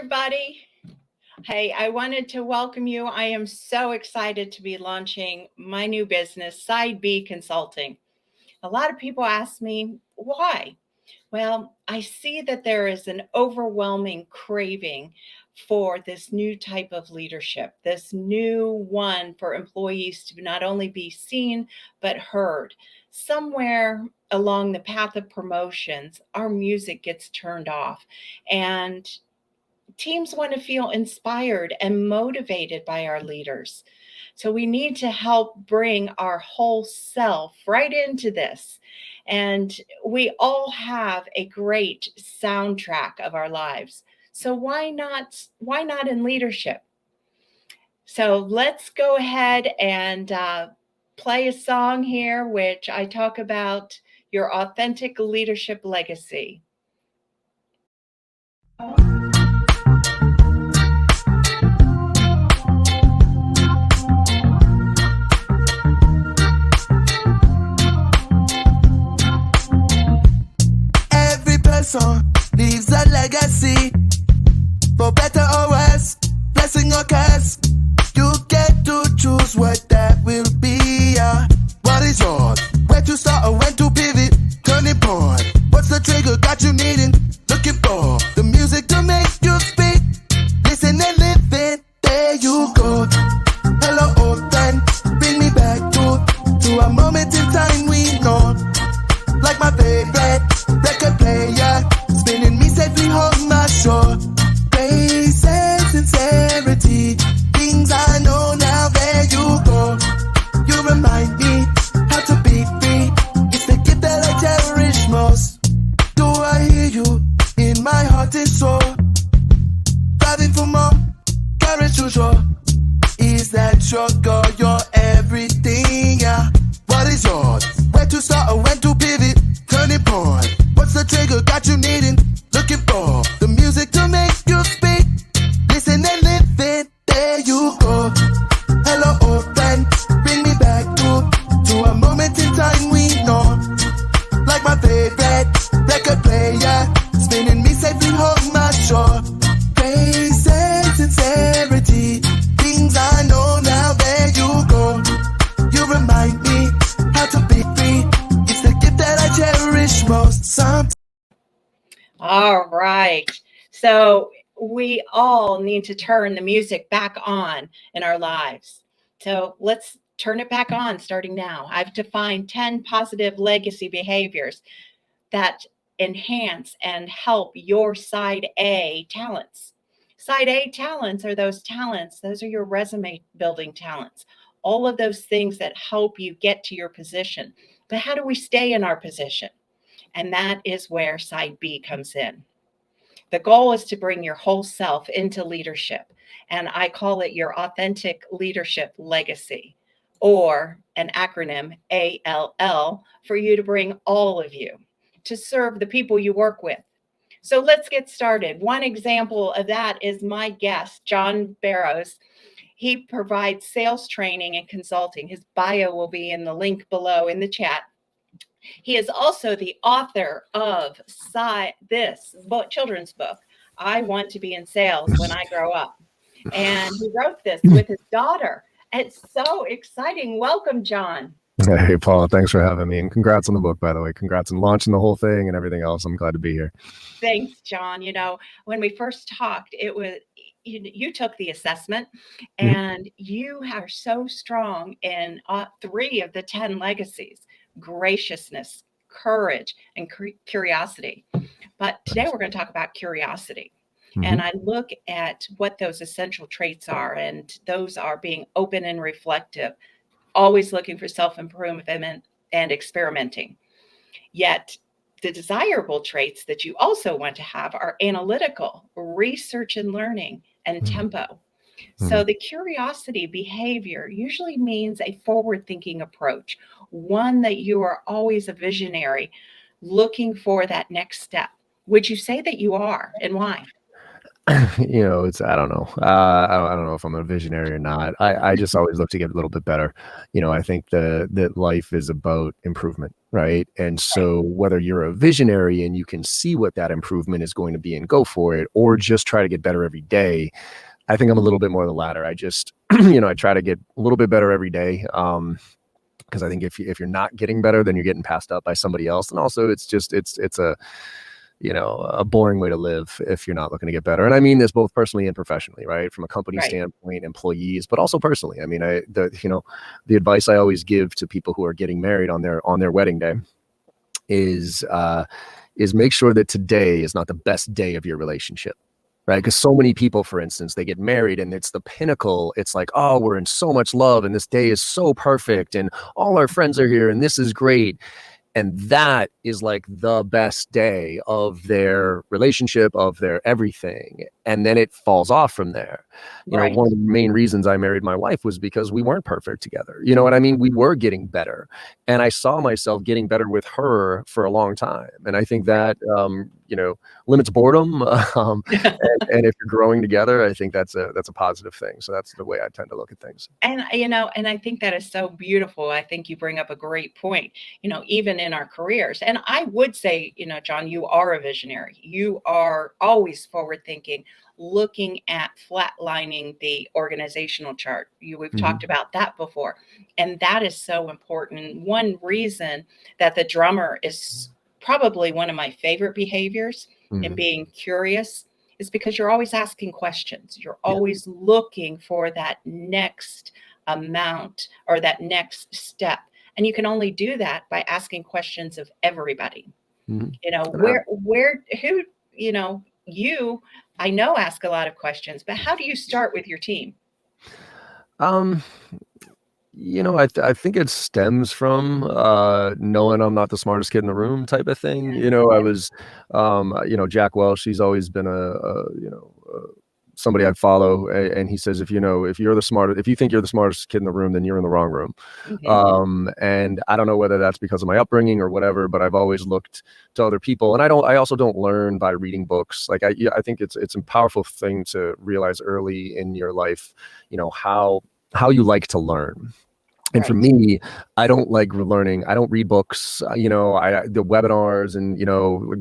everybody. Hey, I wanted to welcome you. I am so excited to be launching my new business, Side B Consulting. A lot of people ask me why. Well, I see that there is an overwhelming craving for this new type of leadership, this new one for employees to not only be seen, but heard. Somewhere along the path of promotions, our music gets turned off, and teams want to feel inspired and motivated by our leaders. So we need to help bring our whole self right into this. And we all have a great soundtrack of our lives. So why not in leadership? So let's go ahead and play a song here, which I talk about your authentic leadership legacy. Every person leaves a legacy, for better or worse, blessing or curse. You get to choose what that will be. What is yours? Where to start or when to pivot? Turning point. What's the trigger got you needing? Looking for the music to make you speak. Listen and live it. There you go. Hello, old friend. Bring me back to a moment in time we know. Like my favorite record player, spinning me safely home my shore. Grace and sincerity, things I know now. There you go. You remind me how to be free. It's the gift that I cherish most. Do I hear you in my heart and soul? Driving for more courage to show. Is that your goal? Your everything, yeah. What is yours? Where to start or when to pivot? Turning point. What's the trigger got you needing? Looking for the music to make you speak. Listen and live it. There you go. Hello, old friend. Bring me back to a moment in time we know. Like my favorite record player, spinning me safely home my shore. Grace and sincerity, things I know now. There you go. You remind me how to be free. It's the gift that I cherish most. All right. So we all need to turn the music back on in our lives. So let's turn it back on starting now. I've defined 10 positive legacy behaviors that enhance and help your side A talents. Side A talents are those are your resume building talents. All of those things that help you get to your position. But how do we stay in our position? And that is where side B comes in. The goal is to bring your whole self into leadership. And I call it your authentic leadership legacy, or an acronym ALL, for you to bring all of you to serve the people you work with. So let's get started. One example of that is my guest, John Barrows. He provides sales training and consulting. His bio will be in the link below in the chat. He is also the author of this book, children's book, I Want to Be in Sales When I Grow Up. And he wrote this with his daughter. It's so exciting. Welcome, John. Hey, Paula, thanks for having me. And congrats on the book, by the way. Congrats on launching the whole thing and everything else. I'm glad to be here. Thanks, John. When we first talked, it was you took the assessment, and you are so strong in 3 of the 10 legacies: graciousness, courage, and curiosity. But today we're going to talk about curiosity. And I look at what those essential traits are, and those are being open and reflective, always looking for self-improvement and experimenting. Yet the desirable traits that you also want to have are analytical, research and learning, and tempo. So the curiosity behavior usually means a forward-thinking approach, one that you are always a visionary, looking for that next step. Would you say that you are, and why? It's, I don't know. I don't know if I'm a visionary or not. I just always look to get a little bit better. I think that life is about improvement, right? And Right. so whether you're a visionary and you can see what that improvement is going to be and go for it, or just try to get better every day, I think I'm a little bit more the latter. I just, I try to get a little bit better every day. Because I think if you're not getting better, then you're getting passed up by somebody else. And also it's a boring way to live if you're not looking to get better. And I mean this both personally and professionally, right? From a company Right. standpoint, employees, but also personally. I mean, the advice I always give to people who are getting married on their wedding day is make sure that today is not the best day of your relationship. Right. Because so many people, for instance, they get married and it's the pinnacle. It's like, oh, we're in so much love and this day is so perfect and all our friends are here and this is great. And that is like the best day of their relationship, of their everything. And then it falls off from there. Right. One of the main reasons I married my wife was because we weren't perfect together. You know what I mean? We were getting better. And I saw myself getting better with her for a long time. And I think that, limits boredom. And if you're growing together, I think that's a positive thing. So that's the way I tend to look at things. And I think that is so beautiful. I think you bring up a great point, even in our careers. And I would say, John, you are a visionary. You are always forward thinking, looking at flatlining the organizational chart. We've Mhm. talked about that before. And that is so important. One reason that the drummer is probably one of my favorite behaviors in Mhm. being curious is because you're always asking questions. You're Yeah. always looking for that next amount or that next step. And you can only do that by asking questions of everybody. Mhm. Who, you, I know, ask a lot of questions, but how do you start with your team? Um, I think it stems from knowing I'm not the smartest kid in the room type of thing. I was, Jack Welch. He's always been somebody I follow, and he says if you think you're the smartest kid in the room, then you're in the wrong room. Mhm. And I don't know whether that's because of my upbringing or whatever, but I've always looked to other people, and I also don't learn by reading books. Like I think it's a powerful thing to realize early in your life, how you like to learn. And for Right. me, I don't like learning. I don't read books, the webinars and,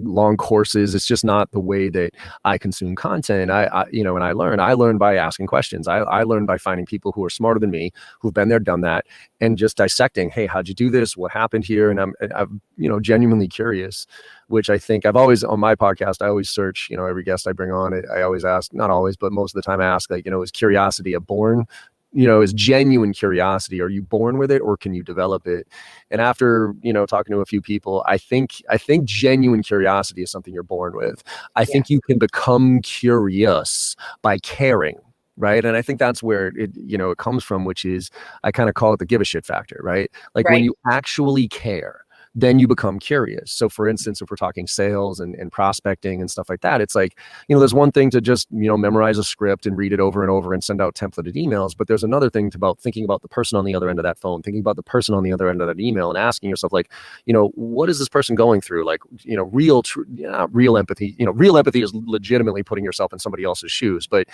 long courses. It's just not the way that I consume content. And I learn by asking questions. I learn by finding people who are smarter than me, who've been there, done that, and just dissecting, hey, how'd you do this? What happened here? And I'm genuinely curious, which I think I've always, on my podcast, I always search, every guest I bring on, I always ask, not always, but most of the time I ask, like, is curiosity a born, is genuine curiosity? Are you born with it or can you develop it? And after, talking to a few people, I think genuine curiosity is something you're born with. I think Yes. you can become curious by caring. Right. And I think that's where it comes from, which is, I kind of call it the give a shit factor, right? Like when Right. you actually care, then you become curious. So for instance, if we're talking sales and prospecting and stuff like that, it's like, there's one thing to just, memorize a script and read it over and over and send out templated emails. But there's another thing about thinking about the person on the other end of that phone, thinking about the person on the other end of that email and asking yourself, like, what is this person going through? Like, not real empathy. Real empathy is legitimately putting yourself in somebody else's shoes, but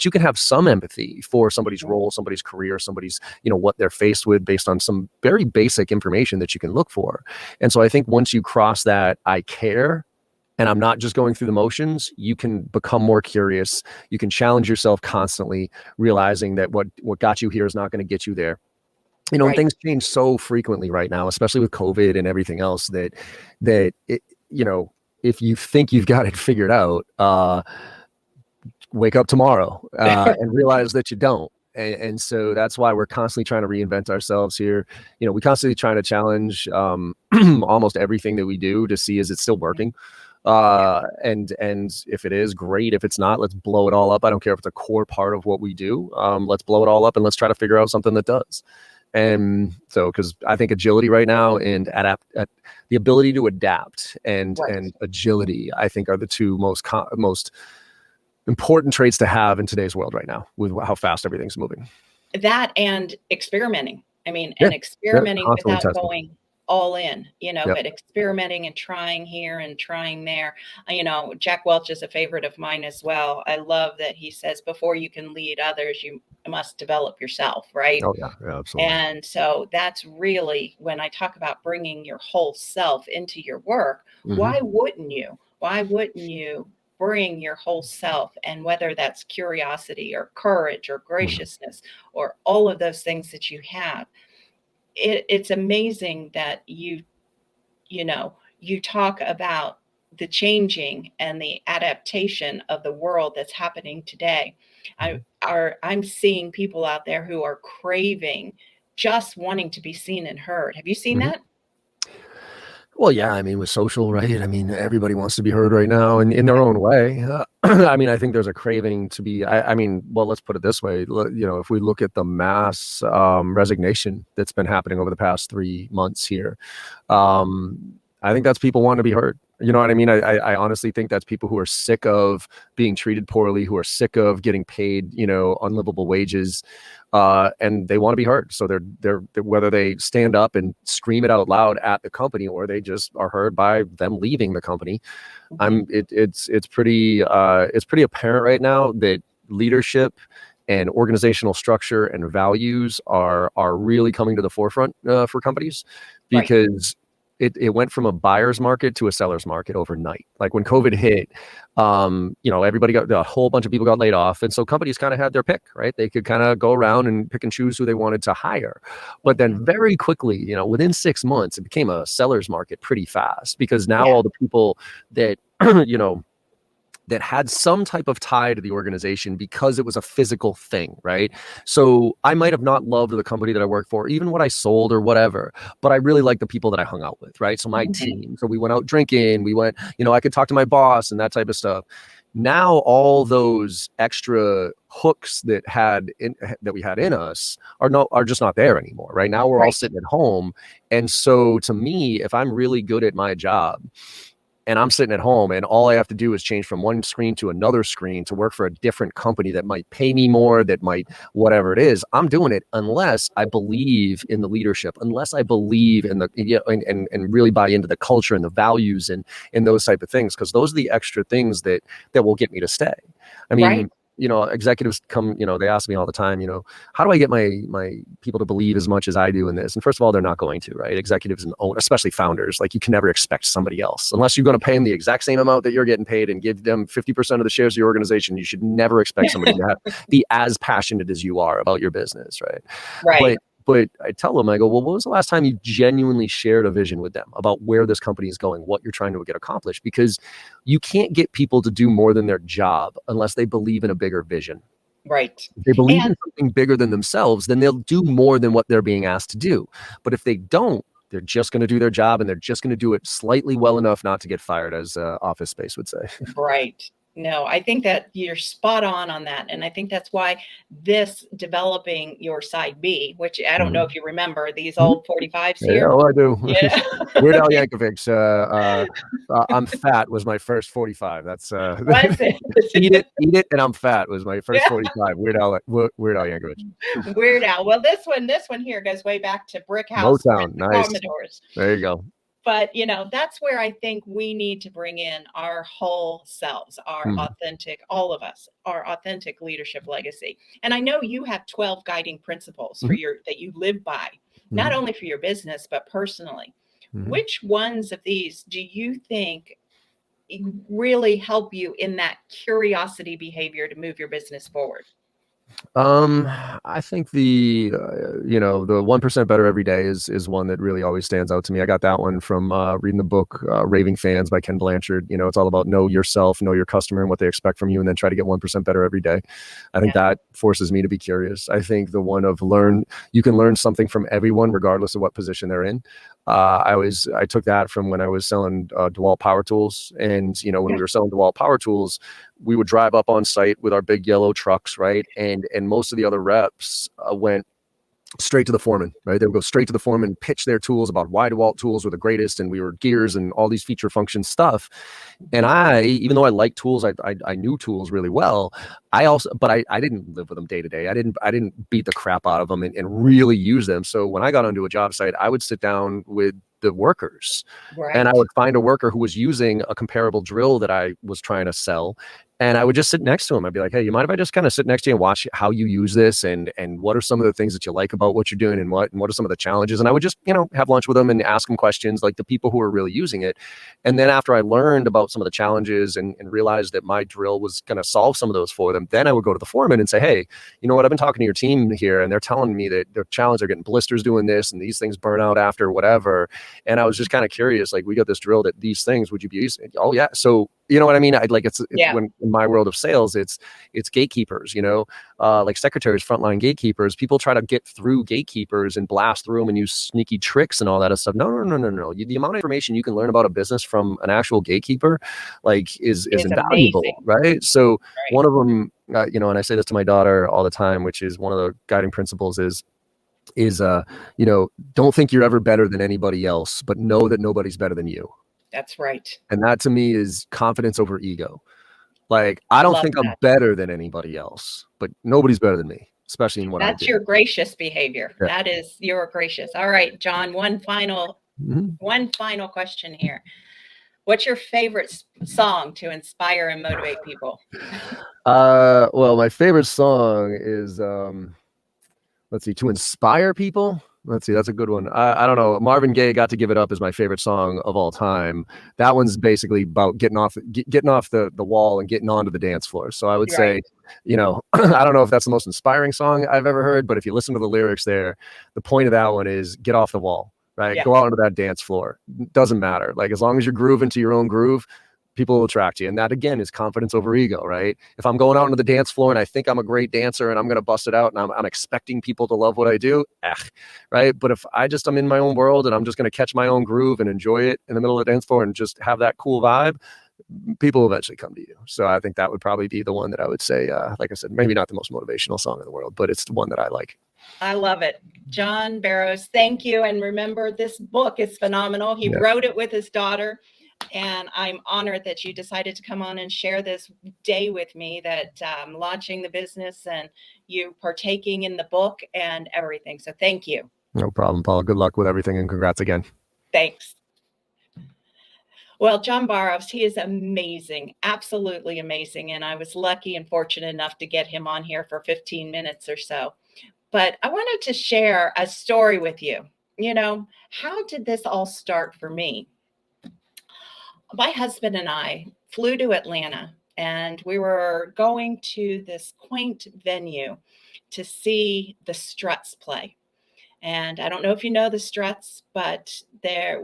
you can have some empathy for somebody's role, somebody's career, somebody's, what they're faced with based on some very basic information that you can look for. And so I think once you cross that, I care, and I'm not just going through the motions, you can become more curious. You can challenge yourself constantly, realizing that what got you here is not going to get you there. And Right. things change so frequently right now, especially with COVID and everything else that it, if you think you've got it figured out, wake up tomorrow and realize that you don't. And so that's why we're constantly trying to reinvent ourselves here. We constantly trying to challenge almost everything that we do to see, is it still working? And if it is, great. If it's not, let's blow it all up. I don't care if it's a core part of what we do. Let's blow it all up and let's try to figure out something that does. And so, because I think agility right now and the ability to adapt and Right. agility, I think, are the two most important traits to have in today's world right now with how fast everything's moving. That and experimenting. I mean, Yeah, and yeah, experimenting constantly without testing. going all in, Yep. but experimenting and trying here and trying there. Jack Welch is a favorite of mine as well. I love that he says, before you can lead others, you must develop yourself, right? Oh yeah, absolutely. And so that's really when I talk about bringing your whole self into your work. Why wouldn't you? Why wouldn't you bring your whole self? And whether that's curiosity or courage or graciousness or all of those things that you have, it's amazing that you talk about the changing and the adaptation of the world that's happening today. I'm seeing people out there who are craving, just wanting to be seen and heard. Have you seen that? Well, yeah, I mean, with social, right? I mean, everybody wants to be heard right now and in their own way. I mean, I think there's a craving to be, I mean, well, let's put it this way. If we look at the mass resignation that's been happening over the past 3 months here, I think that's people wanting to be heard. You know what I mean? I honestly think that's people who are sick of being treated poorly, who are sick of getting paid, unlivable wages, and they want to be heard. So they're whether they stand up and scream it out loud at the company or they just are heard by them leaving the company. It's pretty apparent right now that leadership and organizational structure and values are really coming to the forefront for companies, because it went from a buyer's market to a seller's market overnight. Like when COVID hit, everybody a whole bunch of people got laid off. And so companies kind of had their pick, right? They could kind of go around and pick and choose who they wanted to hire. But then very quickly, within 6 months, it became a seller's market pretty fast, because now all the people that, that had some type of tie to the organization because it was a physical thing, right? So I might have not loved the company that I worked for, even what I sold or whatever, but I really liked the people that I hung out with, right? So my team. So we went out drinking, we went, I could talk to my boss and that type of stuff. Now all those extra hooks that we had in us are just not there anymore, right? Now we're all sitting at home. And so to me, if I'm really good at my job, and I'm sitting at home and all I have to do is change from one screen to another screen to work for a different company that might pay me more, that might whatever it is, I'm doing it unless I believe in the leadership, unless I believe in and really buy into the culture and the values and those type of things, because those are the extra things that will get me to stay. I mean, executives come, they ask me all the time, how do I get my people to believe as much as I do in this? And first of all, they're not going to, right? Executives and especially founders, like you can never expect somebody else, unless you're going to pay them the exact same amount that you're getting paid and give them 50% of the shares of your organization. You should never expect somebody to be as passionate as you are about your business, right? Right. But I tell them, I go, well, when was the last time you genuinely shared a vision with them about where this company is going, what you're trying to get accomplished? Because you can't get people to do more than their job unless they believe in a bigger vision. Right. If they believe in something bigger than themselves, then they'll do more than what they're being asked to do. But if they don't, they're just going to do their job and they're just going to do it slightly well enough not to get fired, as Office Space would say. Right. No, I think that you're spot on that. And I think that's why this developing your side B, which I don't know if you remember these old 45s here. Yeah, I do. Yeah. Weird Al Yankovic's I'm Fat was my first 45. That's Eat it, and I'm Fat was my first 45. Weird Al Yankovic. Weird Al. Well, this one here goes way back to Brick House. Motown. Nice. Commodores. There you go. But, that's where I think we need to bring in our whole selves, our authentic, all of us, our authentic leadership legacy. And I know you have 12 guiding principles for that you live by, not only for your business, but personally. Which ones of these do you think really help you in that curiosity behavior to move your business forward? I think the 1% better every day is one that really always stands out to me. I got that one from reading the book Raving Fans by Ken Blanchard. It's all about know yourself, know your customer and what they expect from you, and then try to get 1% better every day. I think that forces me to be curious. I think the one of you can learn something from everyone regardless of what position they're in. I took that from when I was selling DeWalt power tools, and when we were selling DeWalt power tools, we would drive up on site with our big yellow trucks, right? And most of the other reps went straight to the foreman, right? They would go straight to the foreman, pitch their tools about why DeWalt tools were the greatest, and we were gears and all these feature function stuff. And even though I liked tools, I knew tools really well. I didn't live with them day to day. I didn't beat the crap out of them and really use them. So when I got onto a job site, I would sit down with the workers. Right. And I would find a worker who was using a comparable drill that I was trying to sell. And I would just sit next to him. I'd be like, hey, you mind if I just kind of sit next to you and watch how you use this? And what are some of the things that you like about what you're doing, and what are some of the challenges? And I would just, have lunch with them and ask them questions, like the people who are really using it. And then after I learned about some of the challenges and realized that my drill was going to solve some of those for them, then I would go to the foreman and say, hey, you know what, I've been talking to your team here, and they're telling me that their challenge, they're getting blisters doing this, and these things burn out after whatever. And I was just kind of curious, like, we got this drill that these things, would you be using? Oh yeah. So you know what I mean? I'd like, it's when in my world of sales, it's gatekeepers, like secretaries, frontline gatekeepers. People try to get through gatekeepers and blast through them and use sneaky tricks and all that stuff. No. The amount of information you can learn about a business from an actual gatekeeper, like, is invaluable, amazing. Right? So one of them, and I say this to my daughter all the time, which is one of the guiding principles is don't think you're ever better than anybody else, but know that nobody's better than you. That's right. And that to me is confidence over ego. Like, I don't think I'm better than anybody else, but nobody's better than me, especially in what I do. That's your gracious behavior. Yeah. That is your gracious. All right, John, one final question here. What's your favorite song to inspire and motivate people? Well, my favorite song is, to inspire people. Let's see, that's a good one. I don't know. Marvin Gaye, Got to Give It Up, is my favorite song of all time. That one's basically about getting off the wall and getting onto the dance floor. So I would say, I don't know if that's the most inspiring song I've ever heard, but if you listen to the lyrics there, the point of that one is get off the wall, right? Yeah. Go out onto that dance floor. Doesn't matter. Like, as long as you're grooving to your own groove, people will attract you. And that, again, is confidence over ego, right? If I'm going out into the dance floor and I think I'm a great dancer and I'm going to bust it out and I'm expecting people to love what I do, right? But if I'm in my own world and I'm just going to catch my own groove and enjoy it in the middle of the dance floor and just have that cool vibe, people will eventually come to you. So I think that would probably be the one that I would say, like I said, maybe not the most motivational song in the world, but it's the one that I like. I love it. John Barrows, thank you. And remember, this book is phenomenal. He wrote it with his daughter. And I'm honored that you decided to come on and share this day with me, that launching the business and you partaking in the book and everything. So thank you. No problem, Paula. Good luck with everything and congrats again. Thanks. Well, John Barrows, he is amazing, absolutely amazing. And I was lucky and fortunate enough to get him on here for 15 minutes or so. But I wanted to share a story with you. How did this all start for me? My husband and I flew to Atlanta, and we were going to this quaint venue to see the Struts play. And I don't know if you know the Struts, but they're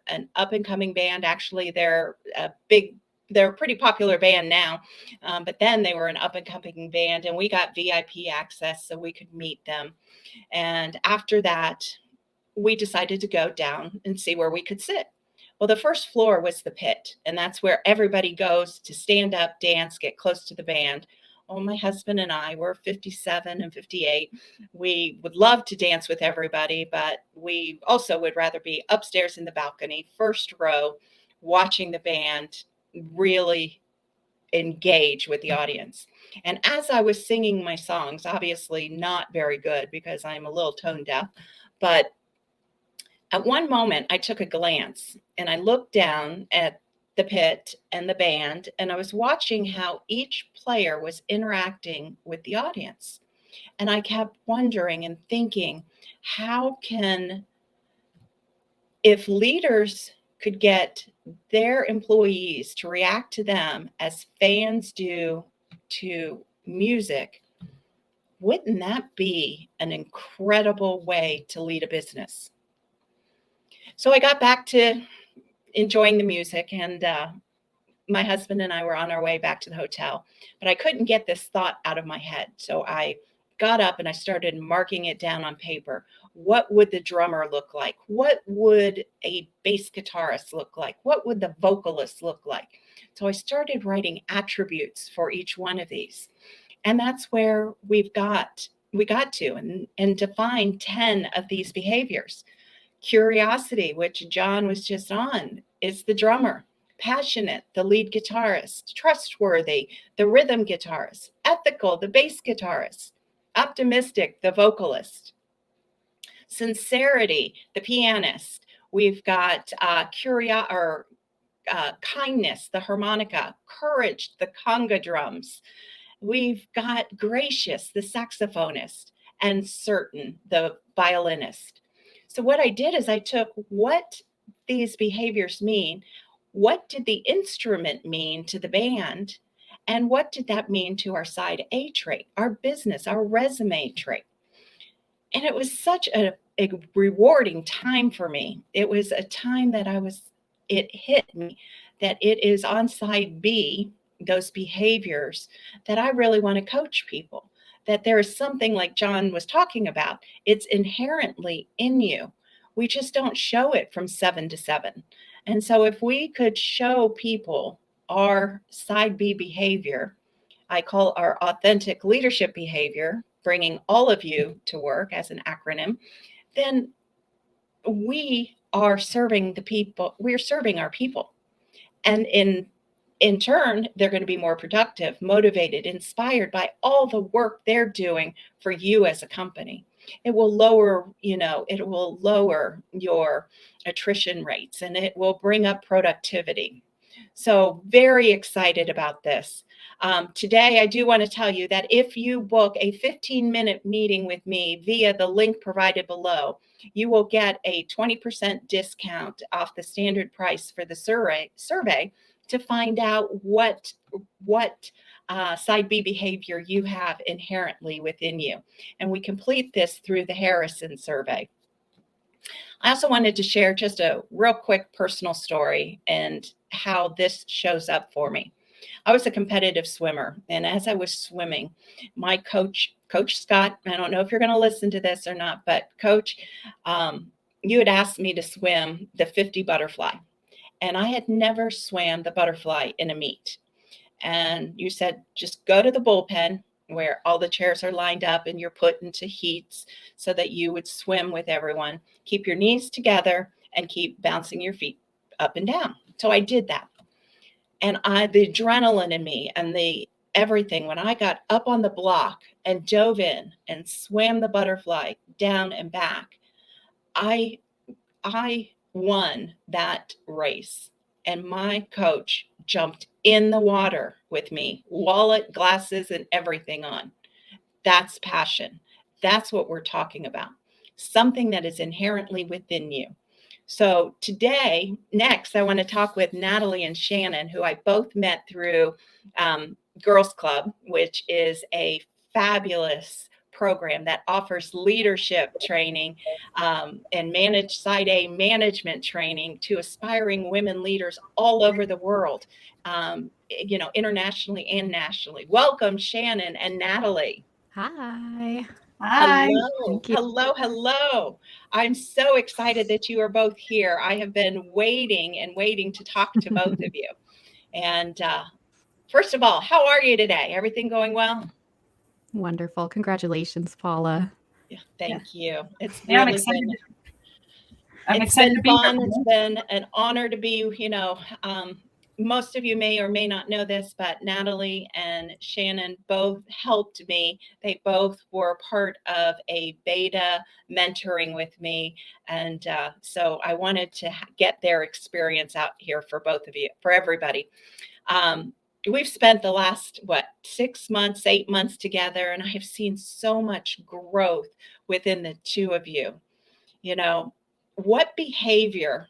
an up and coming band. Actually, they're a pretty popular band now, but then they were an up and coming band, and we got VIP access so we could meet them. And after that, we decided to go down and see where we could sit. Well, the first floor was the pit, and that's where everybody goes to stand up, dance, get close to the band. Oh, my husband and I were 57 and 58. We would love to dance with everybody, but we also would rather be upstairs in the balcony, first row, watching the band really engage with the audience. And as I was singing my songs, obviously not very good because I'm a little tone deaf, but at one moment, I took a glance and I looked down at the pit and the band, and I was watching how each player was interacting with the audience. And I kept wondering and thinking, if leaders could get their employees to react to them as fans do to music, wouldn't that be an incredible way to lead a business? So I got back to enjoying the music, and my husband and I were on our way back to the hotel, but I couldn't get this thought out of my head. So I got up and I started marking it down on paper. What would the drummer look like? What would a bass guitarist look like? What would the vocalist look like? So I started writing attributes for each one of these. And that's where we got to and defined 10 of these behaviors. Curiosity, which John was just on, is the drummer. Passionate, the lead guitarist. Trustworthy, the rhythm guitarist. Ethical, the bass guitarist. Optimistic, the vocalist. Sincerity, the pianist. We've got kindness, the harmonica, courage, the conga drums. We've got gracious, the saxophonist, and certain, the violinist. So what I did is I took what these behaviors mean, what did the instrument mean to the band, and what did that mean to our side A trait, our business, our resume trait? And it was such a rewarding time for me. It was a time that it hit me that it is on side B, those behaviors, that I really want to coach people. That there is something like John was talking about. It's inherently in you. We just don't show it from 7 to 7. And so if we could show people our side B behavior, I call our authentic leadership behavior, bringing all of you to work as an acronym, then we are serving the people. We're serving our people. And in turn, they're going to be more productive, motivated, inspired by all the work they're doing for you as a company. It will lower your attrition rates, and it will bring up productivity. So very excited about this. Today, I do want to tell you that if you book a 15-minute meeting with me via the link provided below, you will get a 20% discount off the standard price for the survey to find out what side B behavior you have inherently within you. And we complete this through the Harrison survey. I also wanted to share just a real quick personal story and how this shows up for me. I was a competitive swimmer, and as I was swimming, my coach Scott, I don't know if you're going to listen to this or not, but Coach, you had asked me to swim the 50 butterfly, and I had never swam the butterfly in a meet. And you said, just go to the bullpen where all the chairs are lined up and you're put into heats so that you would swim with everyone. Keep your knees together and keep bouncing your feet up and down. So I did that. And the adrenaline in me and the everything, when I got up on the block and dove in and swam the butterfly down and back, I won that race. And my coach jumped in the water with me, wallet, glasses, and everything on. That's passion. That's what we're talking about. Something that is inherently within you. So today, next, I want to talk with Natalie and Shannon, who I both met through Girls Club, which is a fabulous program that offers leadership training and side A management training to aspiring women leaders all over the world, internationally and nationally. Welcome, Shannon and Natalie. Hi. Hi. Hello. I'm so excited that you are both here. I have been waiting to talk to both of you. And first of all, how are you today? Everything going well? Wonderful. Congratulations, Paula. Yeah, thank you. It's Yeah, really I'm excited to be fun. here. It's been an honor to be, most of you may or may not know this, but Natalie and Shannon both helped me. They both were part of a beta mentoring with me. And so I wanted to get their experience out here for both of you, for everybody. We've spent the last, 8 months together, and I have seen so much growth within the two of you. What behavior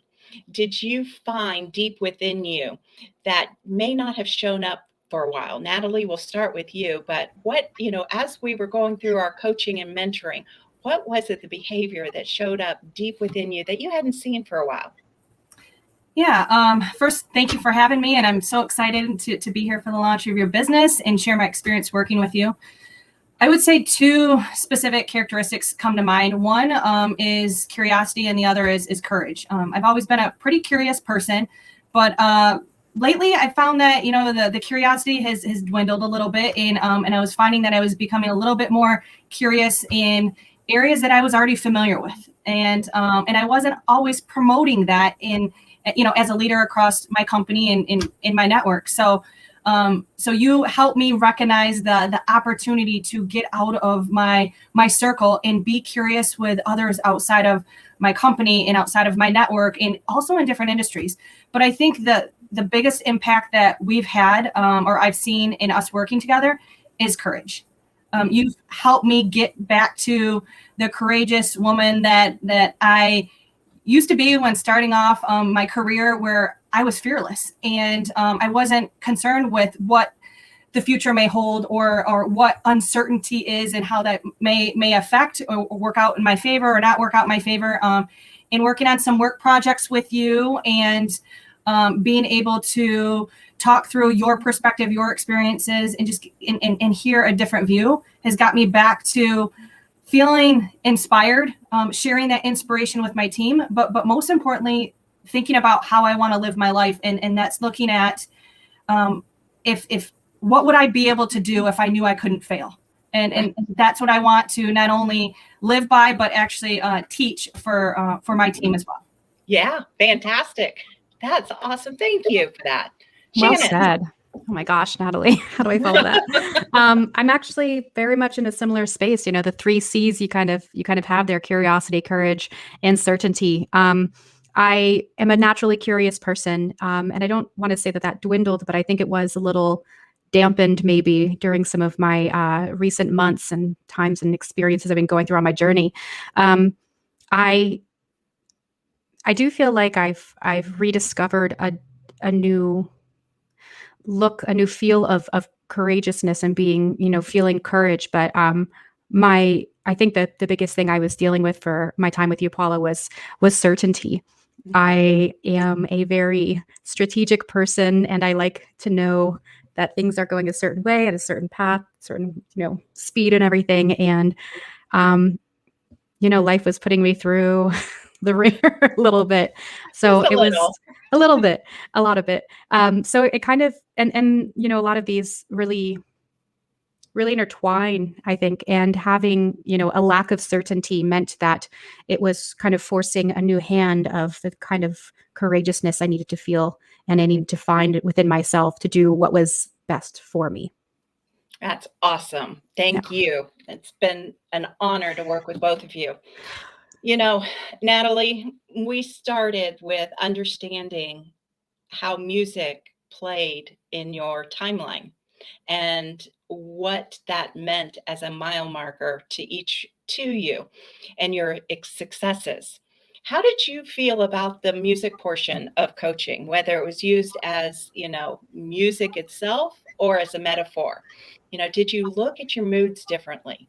did you find deep within you that may not have shown up for a while? Natalie, we'll start with you, but what, as we were going through our coaching and mentoring, what was it, the behavior that showed up deep within you that you hadn't seen for a while? Yeah. First, thank you for having me. And I'm so excited to be here for the launch of your business and share my experience working with you. I would say two specific characteristics come to mind. One is curiosity, and the other is courage. I've always been a pretty curious person, but lately I found that, the curiosity has dwindled a little bit, and I was finding that I was becoming a little bit more curious in areas that I was already familiar with. And I wasn't always promoting that as a leader across my company and in my network. So So you helped me recognize the opportunity to get out of my circle and be curious with others outside of my company and outside of my network and also in different industries. But I think that the biggest impact that we've had or I've seen in us working together is courage. You've helped me get back to the courageous woman that I used to be when starting off my career, where I was fearless and I wasn't concerned with what the future may hold or what uncertainty is and how that may affect or work out in my favor or not work out in my favor. In working on some work projects with you and being able to talk through your perspective, your experiences, and just and hear a different view has got me back to feeling inspired, sharing that inspiration with my team, but most importantly, thinking about how I want to live my life. And that's looking at if what would I be able to do if I knew I couldn't fail? And that's what I want to not only live by, but actually teach for my team as well. Yeah, fantastic. That's awesome. Thank you for that. Well Shannon. said. Oh my gosh, Natalie, how do I follow that? I'm actually very much in a similar space. You know, the 3 C's you kind of have there: curiosity, courage, and certainty. I am a naturally curious person, and I don't want to say that dwindled, but I think it was a little dampened maybe during some of my recent months and times and experiences I've been going through on my journey. I do feel like I've rediscovered a new look, a new feel of courageousness and being, feeling courage. But I think that the biggest thing I was dealing with for my time with you, Paula, was certainty. I am a very strategic person, and I like to know that things are going a certain way at a certain path, certain, speed and everything. And, life was putting me through the ringer a little bit. So it was a little bit, a lot of it. So it kind of, and a lot of these really intertwine, I think, and having, a lack of certainty meant that it was kind of forcing a new hand of the kind of courageousness I needed to feel, and I needed to find it within myself to do what was best for me. That's awesome. Thank you. It's been an honor to work with both of you. Natalie, we started with understanding how music played in your timeline and what that meant as a mile marker to you and your successes. How did you feel about the music portion of coaching, whether it was used as, music itself or as a metaphor? Did you look at your moods differently?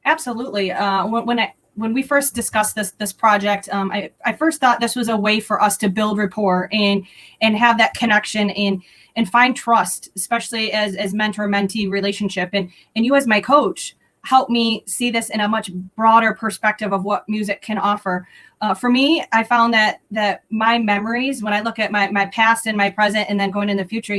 Absolutely. When we first discussed this project, I first thought this was a way for us to build rapport and have that connection and find trust, especially as mentor-mentee relationship. And you as my coach helped me see this in a much broader perspective of what music can offer. For me, I found that my memories, when I look at my past and my present and then going in the future,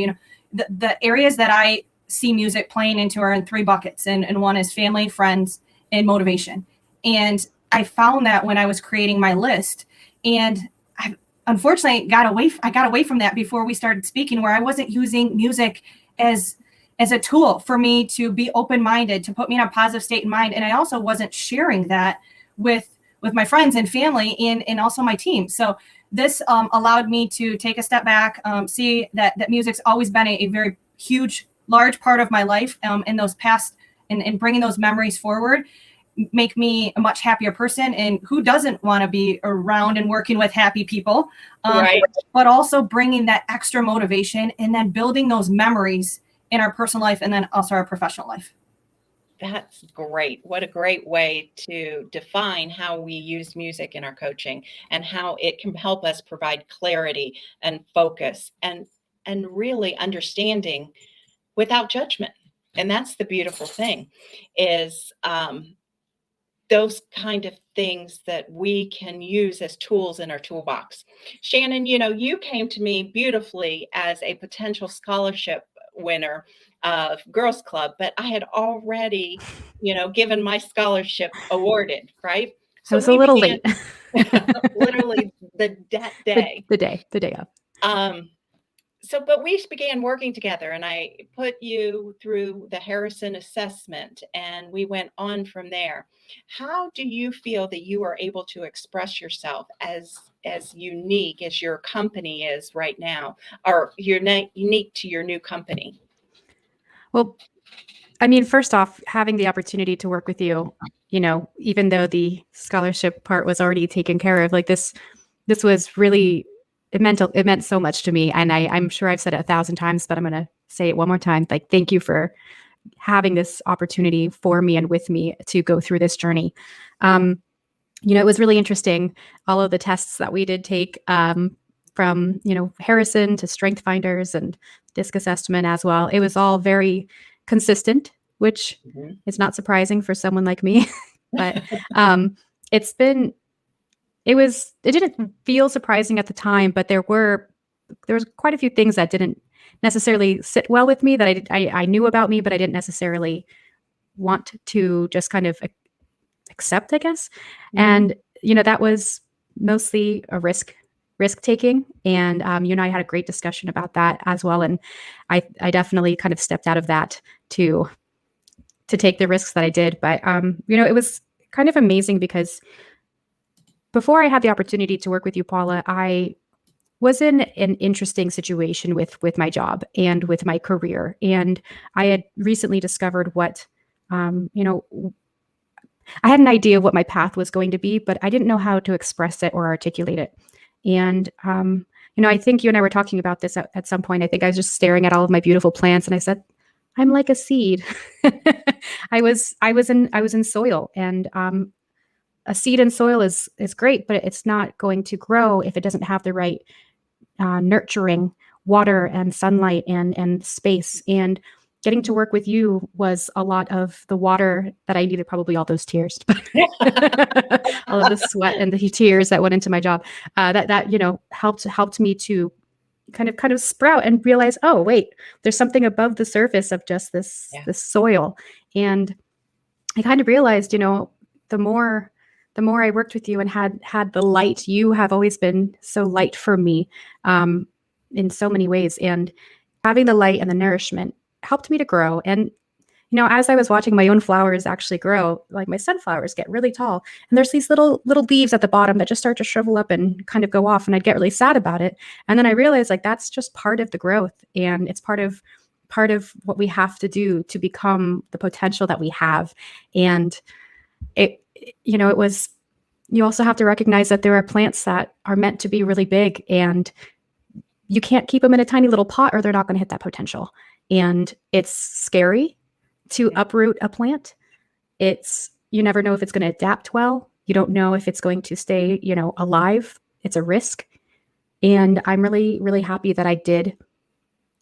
the areas that I see music playing into are in 3 buckets. And one is family, friends, and motivation. And I found that when I was creating my list, and I unfortunately got away from that before we started speaking, where I wasn't using music as a tool for me to be open-minded, to put me in a positive state of mind. And I also wasn't sharing that with my friends and family and also my team. So this allowed me to take a step back, see that music's always been a very huge, large part of my life, in those past and bringing those memories forward make me a much happier person. And who doesn't want to be around and working with happy people, right? But also bringing that extra motivation and then building those memories in our personal life and then also our professional life. That's great. What a great way to define how we use music in our coaching and how it can help us provide clarity and focus and really understanding without judgment. And that's the beautiful thing is those kind of things that we can use as tools in our toolbox. Shannon, you came to me beautifully as a potential scholarship winner of Girls Club, but I had already, given my scholarship awarded, right? So I was a little late. Literally that day. The day of. but we began working together, and I put you through the Harrison assessment, and we went on from there. How do you feel that you are able to express yourself as unique as your company is right now, or you're unique to your new company? Well, I mean, first off, having the opportunity to work with you, even though the scholarship part was already taken care of, like this was really, it meant so much to me. And I'm sure I've said it 1,000 times, but I'm going to say it one more time. Like, thank you for having this opportunity for me and with me to go through this journey. It was really interesting. All of the tests that we did take, from, Harrison to Strength Finders and disc assessment as well. It was all very consistent, which is not surprising for someone like me. But it didn't feel surprising at the time, but there was quite a few things that didn't necessarily sit well with me that I knew about me, but I didn't necessarily want to just kind of accept, I guess. And, that was mostly a risk taking. And you and I had a great discussion about that as well. And I definitely kind of stepped out of that to take the risks that I did. But, it was kind of amazing because before I had the opportunity to work with you, Paula, I was in an interesting situation with my job and with my career. And I had recently discovered what, I had an idea of what my path was going to be, but I didn't know how to express it or articulate it. And, I think you and I were talking about this at some point. I think I was just staring at all of my beautiful plants and I said, I'm like a seed. I was in soil, and a seed in soil is great, but it's not going to grow if it doesn't have the right nurturing water and sunlight and space. And getting to work with you was a lot of the water that I needed, probably all those tears, all of the sweat and the tears that went into my job. That helped me to kind of sprout and realize, oh wait, there's something above the surface of just this soil. And I kind of realized, the more I worked with you and had the light, you have always been so light for me in so many ways. And having the light and the nourishment helped me to grow. And, as I was watching my own flowers actually grow, like my sunflowers get really tall, and there's these little leaves at the bottom that just start to shrivel up and kind of go off. And I'd get really sad about it. And then I realized, like, that's just part of the growth. And it's part of what we have to do to become the potential that we have. And it was, you also have to recognize that there are plants that are meant to be really big, and you can't keep them in a tiny little pot or they're not going to hit that potential. And it's scary to uproot a plant. You never know if it's going to adapt well. You don't know if it's going to stay, alive. It's a risk. And I'm really, really happy that I did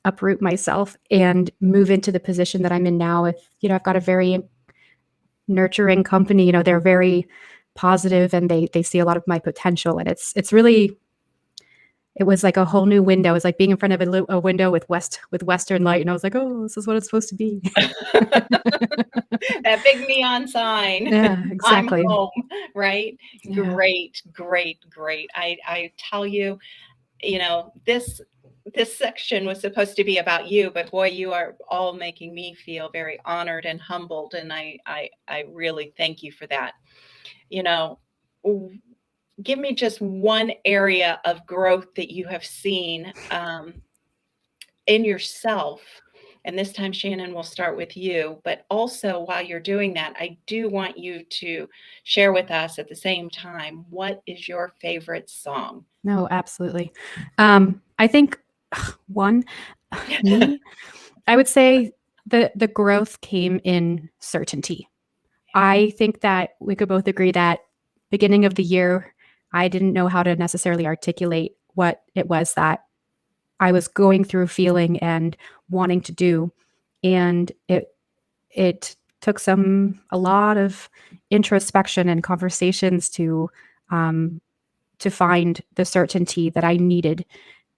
uproot myself and move into the position that I'm in now. I've got a very nurturing company. They're very positive and they see a lot of my potential. And it's really, it was like a whole new window. It was like being in front of a window with western light. And I was like, oh, this is what it's supposed to be. That big neon sign. Yeah, exactly. I'm home, right? Yeah. Great. I tell you, this section was supposed to be about you, but boy, you are all making me feel very honored and humbled. And I really thank you for that. Give me just one area of growth that you have seen in yourself. And this time, Shannon, we'll start with you. But also, while you're doing that, I do want you to share with us at the same time, what is your favorite song? No, absolutely. I think me, I would say the growth came in certainty. I think that we could both agree that beginning of the year, I didn't know how to necessarily articulate what it was that I was going through, feeling and wanting to do. And it took a lot of introspection and conversations to find the certainty that I needed,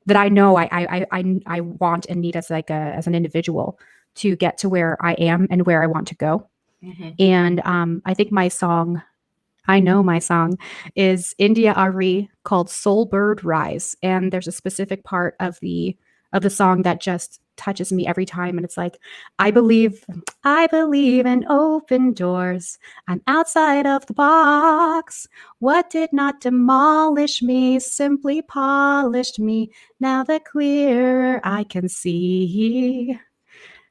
that I know I want and need as an individual to get to where I am and where I want to go. Mm-hmm. And I think my song is India Ari, called Soul Bird Rise. And there's a specific part of the of the song that just touches me every time. And it's like, I believe in open doors. I'm outside of the box. What did not demolish me simply polished me. Now the clearer I can see.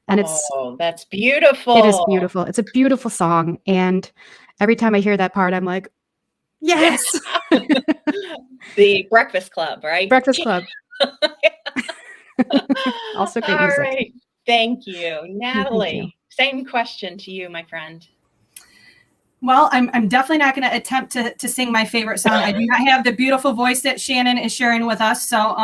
And Oh, that's beautiful. it is beautiful. It's a beautiful song. And every time I hear that part, I'm like, yes. The Breakfast Club, right? Breakfast Club. Also great All music. right. Thank you. Thank Natalie, you. same question to you, my friend. Well, I'm definitely not going to attempt to sing my favorite song. I do not have the beautiful voice that Shannon is sharing with us, so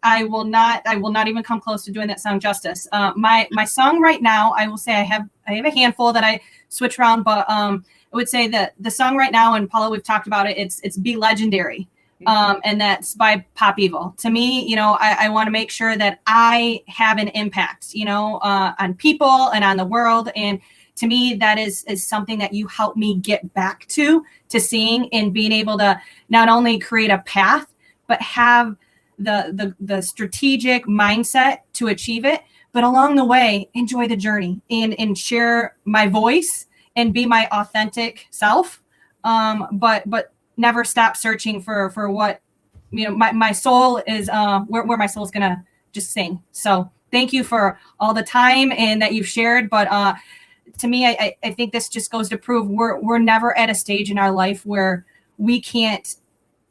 I will not even come close to doing that song justice. My song right now, I will say I have a handful that I switch around, but I would say that the song right now, and Paula, we've talked about it. It's Be Legendary, and that's by Pop Evil. To me, you know, I want to make sure that I have an impact, you know, on people and on the world. And to me, that is something that you help me get back to seeing and being able to not only create a path, but have the strategic mindset to achieve it. But along the way, enjoy the journey and share my voice and be my authentic self. But never stop searching for what, you know, my soul is, where my soul is going to just sing. So thank you for all the time and that you've shared. But to me, I think this just goes to prove we're never at a stage in our life where we can't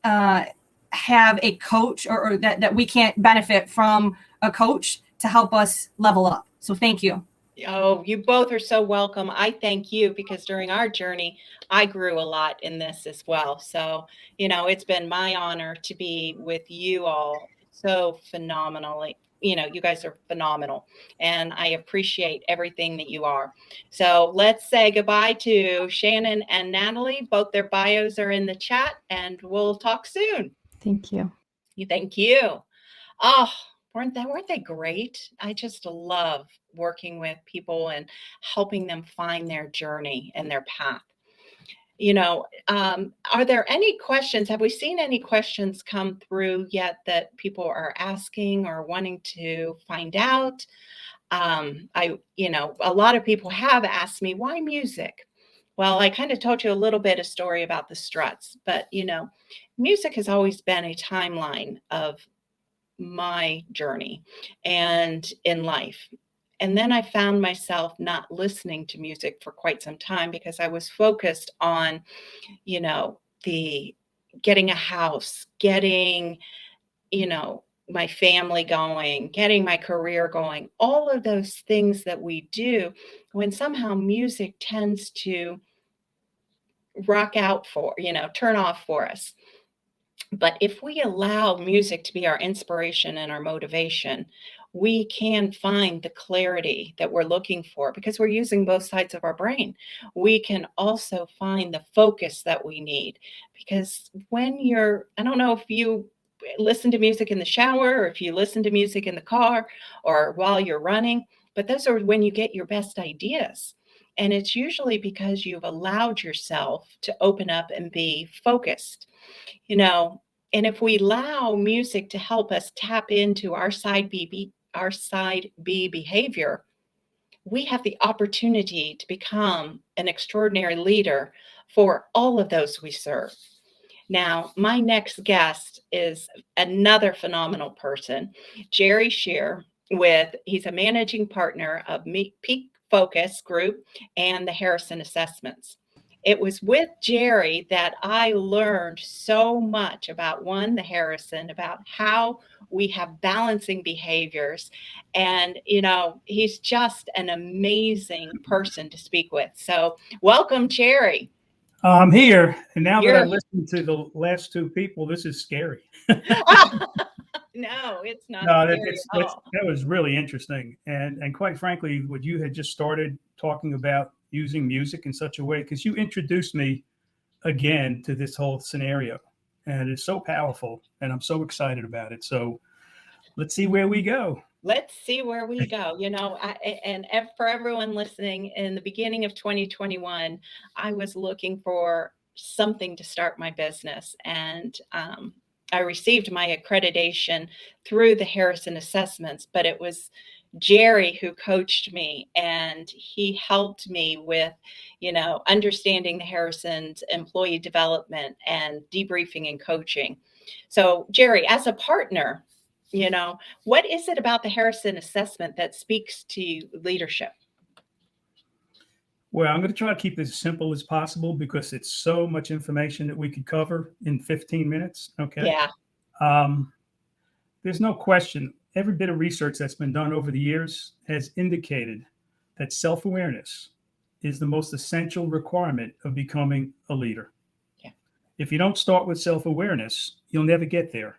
have a coach or that we can't benefit from a coach to help us level up. So thank you. Oh, you both are so welcome. I thank you because during our journey, I grew a lot in this as well. So, you know, it's been my honor to be with you all so phenomenally. You know, you guys are phenomenal and I appreciate everything that you are. So let's say goodbye to Shannon and Natalie. Both their bios are in the chat and we'll talk soon. Thank you. Thank you. Oh, weren't they great? I just love working with people and helping them find their journey and their path. You know, are there any questions? Have we seen any questions come through yet that people are asking or wanting to find out? You know, a lot of people have asked me, why music? Well, I kind of told you a little bit of story about the Struts, but you know, music has always been a timeline of my journey and in life. And then I found myself not listening to music for quite some time because I was focused on, you know, the getting a house, getting, you know, my family going, getting my career going, all of those things that we do when somehow music tends to rock out for, you know, turn off for us. But if we allow music to be our inspiration and our motivation, we can find the clarity that we're looking for because we're using both sides of our brain. We can also find the focus that we need because when I don't know if you listen to music in the shower or if you listen to music in the car or while you're running, but those are when you get your best ideas. And it's usually because you've allowed yourself to open up and be focused. You know, and if we allow music to help us tap into our side B behavior, we have the opportunity to become an extraordinary leader for all of those we serve. Now, my next guest is another phenomenal person, Jerry Scher, he's a managing partner of Peak Focus Group and the Harrison Assessments. It was with Jerry that I learned so much about the Harrison, about how we have balancing behaviors. And, you know, he's just an amazing person to speak with. So welcome, Jerry. I'm here. And now that I listen to the last two people, this is scary. No, it's not. No, that was really interesting. And quite frankly, what you had just started talking about using music in such a way, because you introduced me again to this whole scenario. And it's so powerful. And I'm so excited about it. So let's see where we go. Let's see where we go. You know, for everyone listening, in the beginning of 2021, I was looking for something to start my business. And I received my accreditation through the Harrison assessments, but it was Jerry who coached me, and he helped me with, understanding the Harrison's employee development and debriefing and coaching. So, Jerry, as a partner, what is it about the Harrison assessment that speaks to leadership? Well, I'm going to try to keep it as simple as possible because it's so much information that we could cover in 15 minutes. Okay. Yeah. There's no question. Every bit of research that's been done over the years has indicated that self-awareness is the most essential requirement of becoming a leader. Yeah. If you don't start with self-awareness, you'll never get there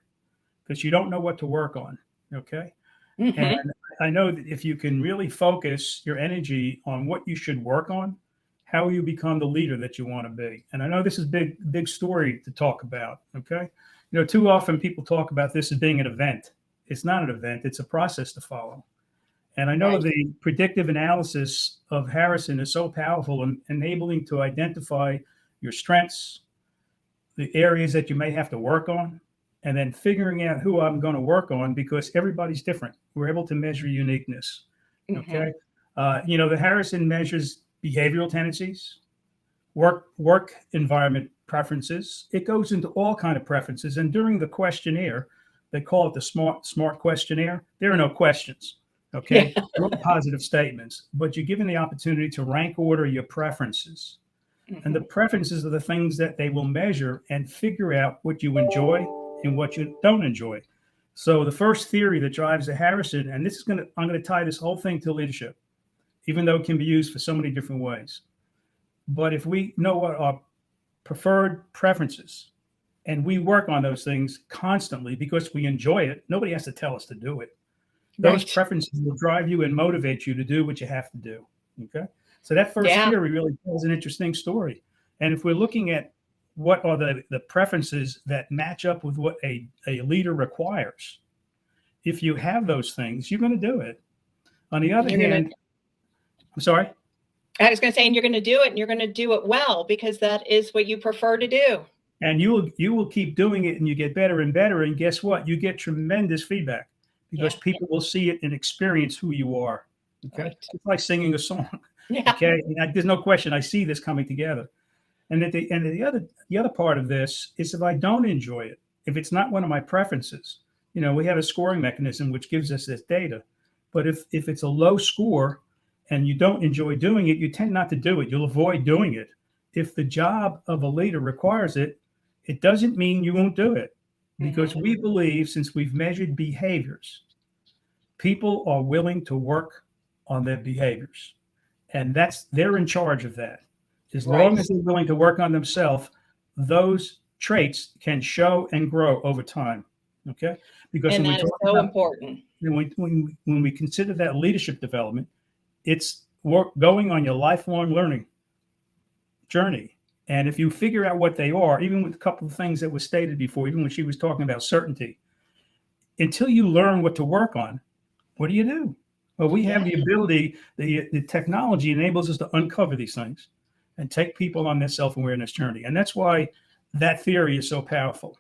because you don't know what to work on. Okay. Mm-hmm. And I know that if you can really focus your energy on what you should work on, how you become the leader that you want to be. And I know this is big story to talk about. Okay. Too often people talk about this as being an event. It's not an event. It's a process to follow. And I know Right. the predictive analysis of Harrison is so powerful in enabling to identify your strengths, the areas that you may have to work on, and then figuring out who I'm going to work on because everybody's different. We're able to measure uniqueness. Okay. The Harrison measures behavioral tendencies, work environment preferences. It goes into all kind of preferences. And during the questionnaire, they call it the smart questionnaire. There are no questions. Okay. Yeah. They're all positive statements, but you're given the opportunity to rank order your preferences. And the preferences are the things that they will measure and figure out what you enjoy and what you don't enjoy. So the first theory that drives the Harrison, and I'm going to tie this whole thing to leadership, even though it can be used for so many different ways. But if we know what our preferred preferences and we work on those things constantly because we enjoy it, nobody has to tell us to do it. Those Right. preferences will drive you and motivate you to do what you have to do. Okay. So that first Yeah. theory really tells an interesting story. And if we're looking at what are the preferences that match up with what a leader requires, if you have those things, you're going to do it. On the other hand, I'm sorry. I was going to say, and you're going to do it, and you're going to do it well because that is what you prefer to do. And you will keep doing it, and you get better and better. And guess what? You get tremendous feedback because Yeah. people will see it and experience who you are. Okay, Right. it's like singing a song. Yeah. Okay, and there's no question. I see this coming together. And the other part of this is if I don't enjoy it, if it's not one of my preferences, we have a scoring mechanism which gives us this data. But if it's a low score and you don't enjoy doing it, you tend not to do it. You'll avoid doing it. If the job of a leader requires it, it doesn't mean you won't do it because we believe, since we've measured behaviors, people are willing to work on their behaviors. And they're in charge of that. As long as they're willing to work on themselves, those traits can show and grow over time. Okay, because And when that we is talk so about, important. when we consider that leadership development, it's going on your lifelong learning journey. And if you figure out what they are, even with a couple of things that were stated before, even when she was talking about certainty, until you learn what to work on, what do you do? Well, we have the ability, the technology enables us to uncover these things and take people on their self-awareness journey. And that's why that theory is so powerful.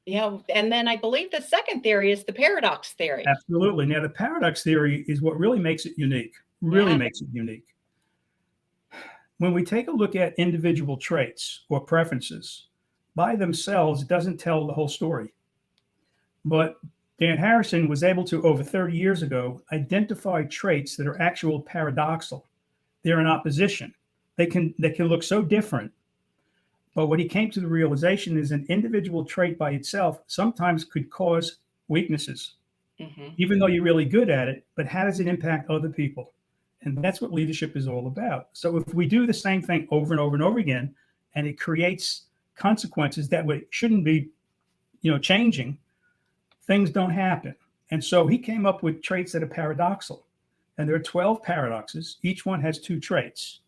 Yeah. And then I believe the second theory is the paradox theory. Absolutely. Now, the paradox theory is what really makes it unique, makes it unique. When we take a look at individual traits or preferences by themselves, it doesn't tell the whole story. But Dan Harrison was able to, over 30 years ago, identify traits that are actual paradoxal. They're in opposition. They can look so different. But what he came to the realization is an individual trait by itself sometimes could cause weaknesses, even though you're really good at it. But how does it impact other people? And that's what leadership is all about. So if we do the same thing over and over and over again, and it creates consequences that shouldn't be, changing, things don't happen. And so he came up with traits that are paradoxal. And there are 12 paradoxes. Each one has 2 traits.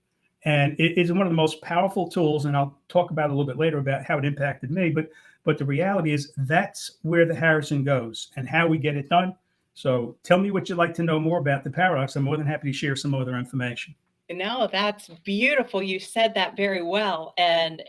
And it is one of the most powerful tools. And I'll talk about it a little bit later about how it impacted me. But the reality is that's where the Harrison goes and how we get it done. So tell me what you'd like to know more about the paradox. I'm more than happy to share some other information. No, that's beautiful. You said that very well. And,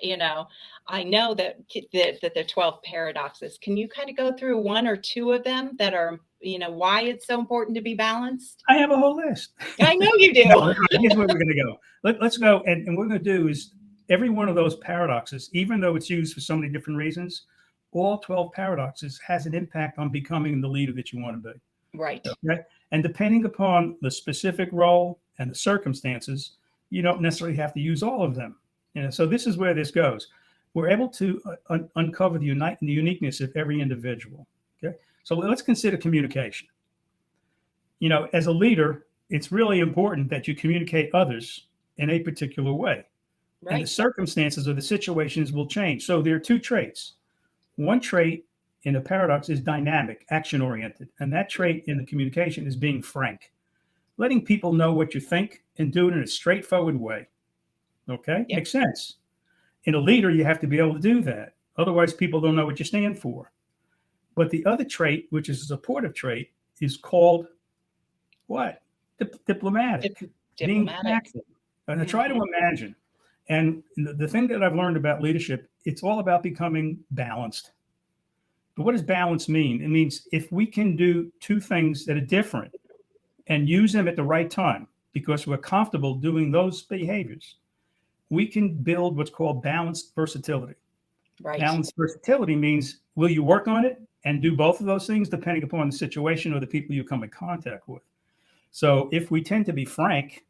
I know that the 12 paradoxes. Can you kind of go through one or two of them that are, why it's so important to be balanced? I have a whole list. I know you do. No, here's where we're going to go. Let's go. And what we're going to do is every one of those paradoxes, even though it's used for so many different reasons, all 12 paradoxes has an impact on becoming the leader that you want to be. Right. Okay. And depending upon the specific role and the circumstances, you don't necessarily have to use all of them. So this is where this goes. We're able to uncover the uniqueness of every individual. Okay. So let's consider communication. As a leader, it's really important that you communicate others in a particular way. Right. And the circumstances or the situations will change. So there are two traits. One trait in a paradox is dynamic, action-oriented. And that trait in the communication is being frank, letting people know what you think and do it in a straightforward way. Okay? Yep. Makes sense. In a leader, you have to be able to do that. Otherwise, people don't know what you stand for. But the other trait, which is a supportive trait, is called what? Diplomatic. Being tactful. And I try to imagine. And the thing that I've learned about leadership, it's all about becoming balanced. But what does balance mean? It means if we can do two things that are different and use them at the right time because we're comfortable doing those behaviors, we can build what's called balanced versatility. Right. Balanced versatility means, will you work on it and do both of those things depending upon the situation or the people you come in contact with? So if we tend to be frank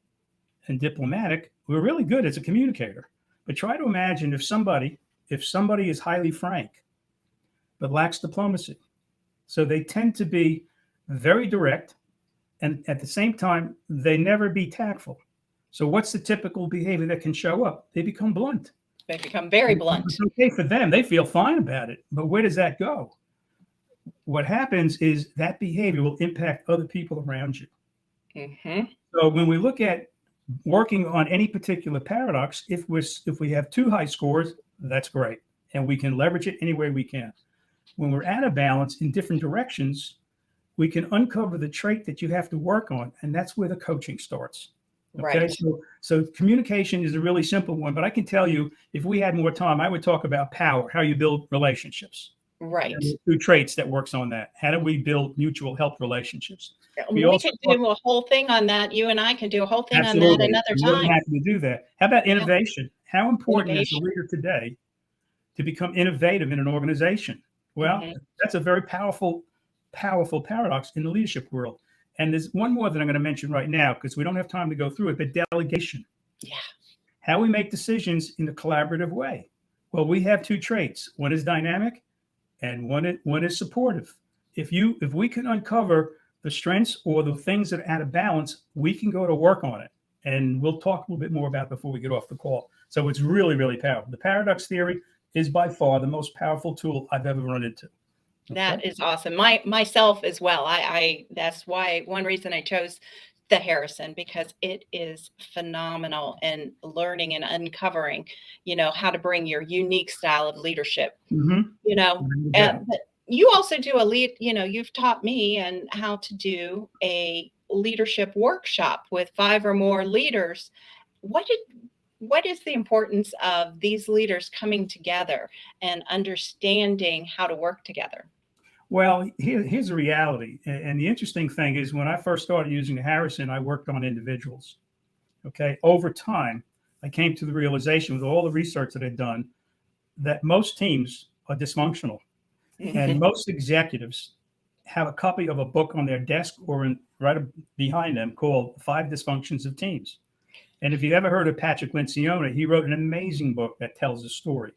and diplomatic, we're really good as a communicator. But try to imagine if somebody is highly frank but lacks diplomacy. So they tend to be very direct, and at the same time, they never be tactful. So what's the typical behavior that can show up? They become blunt. They become very blunt. It's okay for them. They feel fine about it. But where does that go? What happens is that behavior will impact other people around you. Mm-hmm. So when we look at working on any particular paradox, if we have too high scores, that's great. And we can leverage it any way we can. When we're out of balance in different directions, we can uncover the trait that you have to work on. And that's where the coaching starts. Okay. Right. So communication is a really simple one, but I can tell you, if we had more time, I would talk about power, how you build relationships. Right. Two traits that works on that. How do we build mutual help relationships? We could do a whole thing on that. You and I can do a whole thing Absolutely. On that another time. I'm really happy to do that. How about innovation? How important is a leader today to become innovative in an organization? Well, that's a very powerful paradox in the leadership world. And there's one more that I'm going to mention right now because we don't have time to go through it, but delegation. Yeah. How we make decisions in a collaborative way. Well, we have two traits. One is dynamic and one is supportive. If we can uncover the strengths or the things that are out of balance, we can go to work on it. And we'll talk a little bit more about it before we get off the call. So it's really, really powerful. The paradox theory is by far the most powerful tool I've ever run into. Okay. That is awesome. Myself as well. I that's why one reason I chose the Harrison, because it is phenomenal in learning and uncovering, how to bring your unique style of leadership, but you also do you've taught me and how to do a leadership workshop with 5 or more leaders. What is the importance of these leaders coming together and understanding how to work together? Well, here's the reality. And the interesting thing is when I first started using the Harrison, I worked on individuals. Okay. Over time, I came to the realization with all the research that I'd done that most teams are dysfunctional. And most executives have a copy of a book on their desk or right behind them called 5 Dysfunctions of Teams. And if you've ever heard of Patrick Lencioni, he wrote an amazing book that tells the story.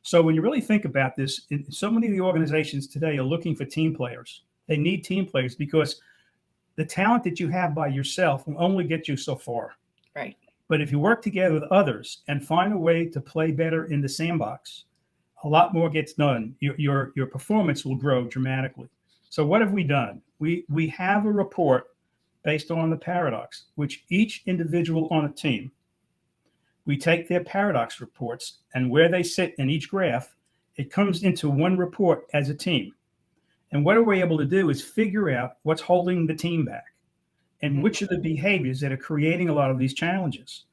So when you really think about this, so many of the organizations today are looking for team players. They need team players because the talent that you have by yourself will only get you so far. Right. But if you work together with others and find a way to play better in the sandbox, a lot more gets done. Your performance will grow dramatically. So what have we done? We have a report based on the paradox, which each individual on a team, we take their paradox reports and where they sit in each graph, it comes into one report as a team. And what we're able to do is figure out what's holding the team back. and which are the behaviors that are creating a lot of these challenges.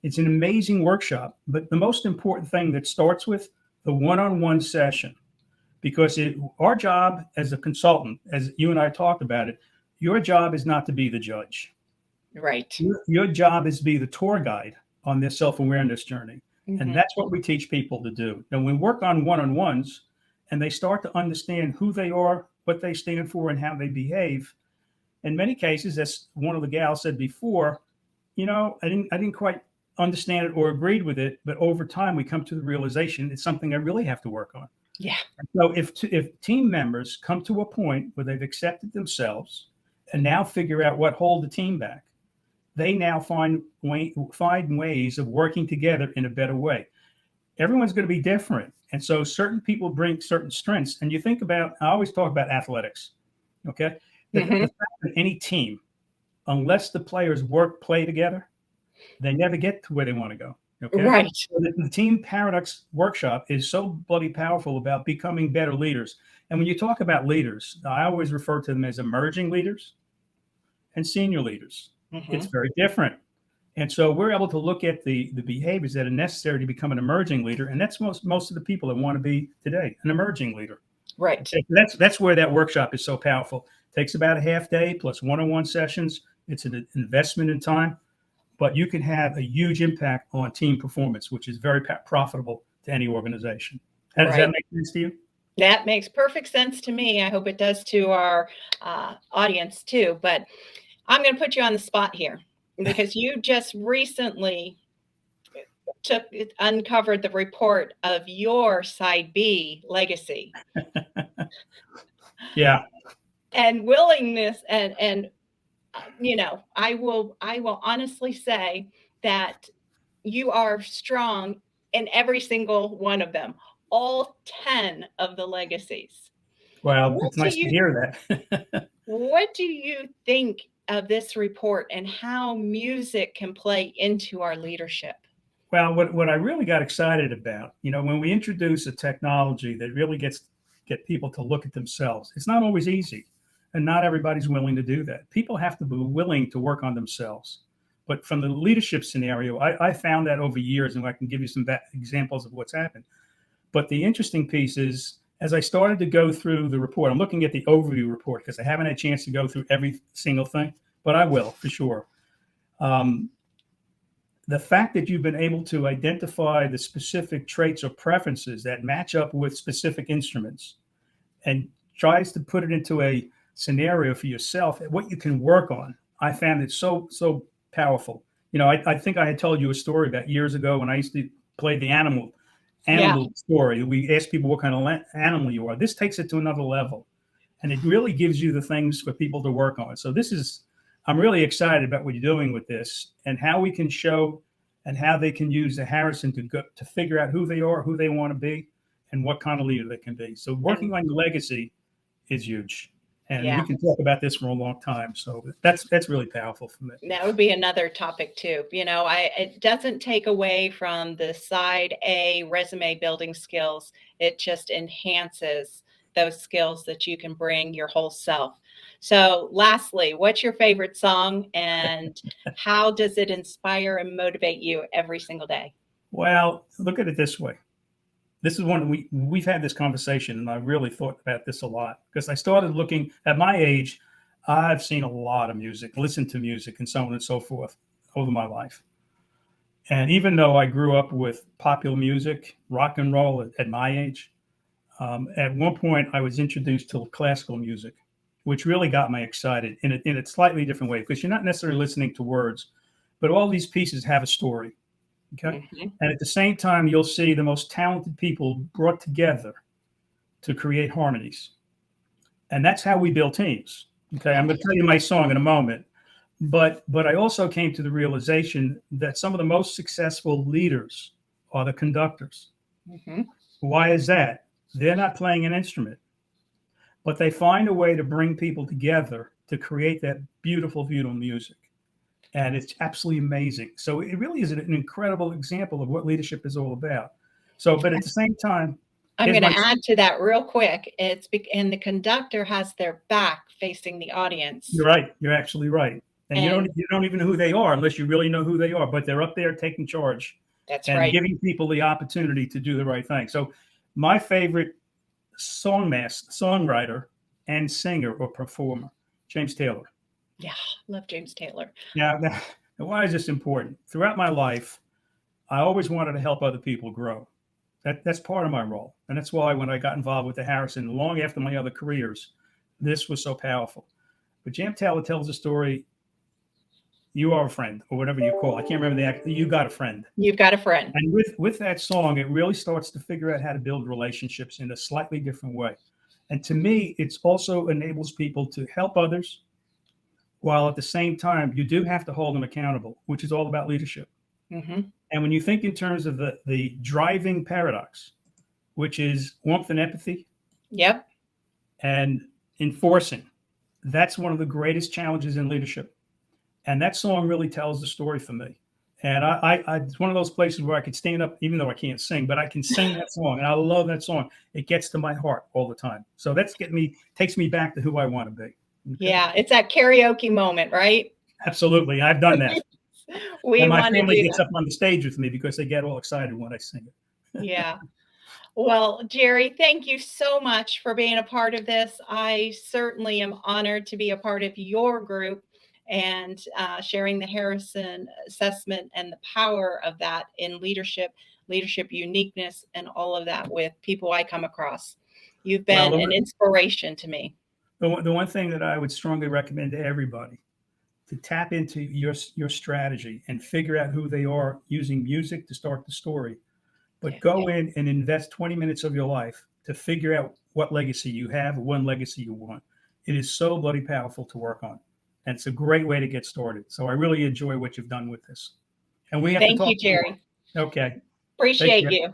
It's an amazing workshop, but the most important thing that starts with the one-on-one session, because our job as a consultant, as you and I talked about it, your job is not to be the judge. Right. Your job is to be the tour guide on this self-awareness journey. And that's what we teach people to do. And we work on one-on-ones and they start to understand who they are, what they stand for, and how they behave. In many cases, as one of the gals said before, I didn't quite understand it or agreed with it, but over time we come to the realization it's something I really have to work on. Yeah. So if team members come to a point where they've accepted themselves and now figure out what hold the team back, they now find ways of working together in a better way. Everyone's going to be different. And so certain people bring certain strengths. And you think about, I always talk about athletics. Okay. The fact that any team, unless the players play together, they never get to where they want to go. Okay. Right. So the Team Paradox workshop is so bloody powerful about becoming better leaders. And when you talk about leaders, I always refer to them as emerging leaders and senior leaders. It's very different. And so we're able to look at the behaviors that are necessary to become an emerging leader. And that's most of the people that want to be today, an emerging leader. Right. That's where that workshop is so powerful. It takes about a half day plus one-on-one sessions. It's an investment in time, but you can have a huge impact on team performance, which is very profitable to any organization. Does that make sense to you? That makes perfect sense to me. I hope it does to our audience too. But I'm going to put you on the spot here because you just recently uncovered the report of your side B legacy. Yeah. And willingness and I will honestly say that you are strong in every single one of them, all 10 of the legacies. Well, it's nice to hear that. What do you think of this report and how music can play into our leadership? Well, what I really got excited about, when we introduce a technology that really get people to look at themselves, it's not always easy. And not everybody's willing to do that. People have to be willing to work on themselves. But from the leadership scenario, I found that over years, and I can give you some examples of what's happened. But the interesting piece is, as I started to go through the report, I'm looking at the overview report because I haven't had a chance to go through every single thing, but I will for sure. The fact that you've been able to identify the specific traits or preferences that match up with specific instruments and tries to put it into a scenario for yourself, what you can work on, I found it so powerful. I think I had told you a story about years ago when I used to play the animal story. We asked people what kind of animal you are. This takes it to another level, and it really gives you the things for people to work on. So I'm really excited about what you're doing with this and how we can show and how they can use the Harrison to figure out who they are, who they want to be, and what kind of leader they can be. So working on your legacy is huge. And we can talk about this for a long time. So that's really powerful for me. That would be another topic too. It doesn't take away from the side A resume building skills. It just enhances those skills that you can bring your whole self. So lastly, what's your favorite song and how does it inspire and motivate you every single day? Well, look at it this way. This is one we've had this conversation, and I really thought about this a lot because I started looking at my age. I've seen a lot of music, listened to music, and so on and so forth over my life. And even though I grew up with popular music, rock and roll at my age, at one point I was introduced to classical music, which really got me excited in a slightly different way because you're not necessarily listening to words, but all these pieces have a story. Okay. And at the same time, you'll see the most talented people brought together to create harmonies. And that's how we build teams. Okay. I'm going to tell you my song in a moment, but I also came to the realization that some of the most successful leaders are the conductors. Why is that? They're not playing an instrument, but they find a way to bring people together to create that beautiful, beautiful music. And it's absolutely amazing. So it really is an incredible example of what leadership is all about. So, but at the same time, I'm going to add to that real quick. And the conductor has their back facing the audience. You're right. You're actually right. And you don't even know who they are unless you really know who they are. But they're up there taking charge. That's and right. giving people the opportunity to do the right thing. So my favorite songwriter and singer or performer, James Taylor. Yeah, love James Taylor. Now, why is this important? Throughout my life, I always wanted to help other people grow. That's part of my role. And that's why when I got involved with the Harrison, long after my other careers, this was so powerful. But James Taylor tells a story, You Are a Friend, or whatever you call it. I can't remember the act. You Got a Friend. You've got a friend. And with that song, it really starts to figure out how to build relationships in a slightly different way. And to me, it also enables people to help others, while at the same time, you do have to hold them accountable, which is all about leadership. Mm-hmm. And when you think in terms of the driving paradox, which is warmth and empathy, yep, and enforcing, that's one of the greatest challenges in leadership. And that song really tells the story for me. And I it's one of those places where I could stand up, even though I can't sing, but I can sing that song. And I love that song. It gets to my heart all the time. So takes me back to who I want to be. Okay? Yeah, it's that karaoke moment, right? Absolutely. I've done that. And my family gets that. up on the stage with me because they get all excited when I sing it. Yeah. Well, Jerry, thank you so much for being a part of this. I certainly am honored to be a part of your group and sharing the Harrison assessment and the power of that in leadership uniqueness, and all of that with people I come across. You've been an inspiration to me. The one thing that I would strongly recommend to everybody, to tap into your strategy and figure out who they are using music to start the story. But go in and invest 20 minutes of your life to figure out what legacy you have, or one legacy you want. It is so bloody powerful to work on. And it's a great way to get started. So I really enjoy what you've done with this. And we have Thank to talk you, Jerry. more. Okay. Appreciate you.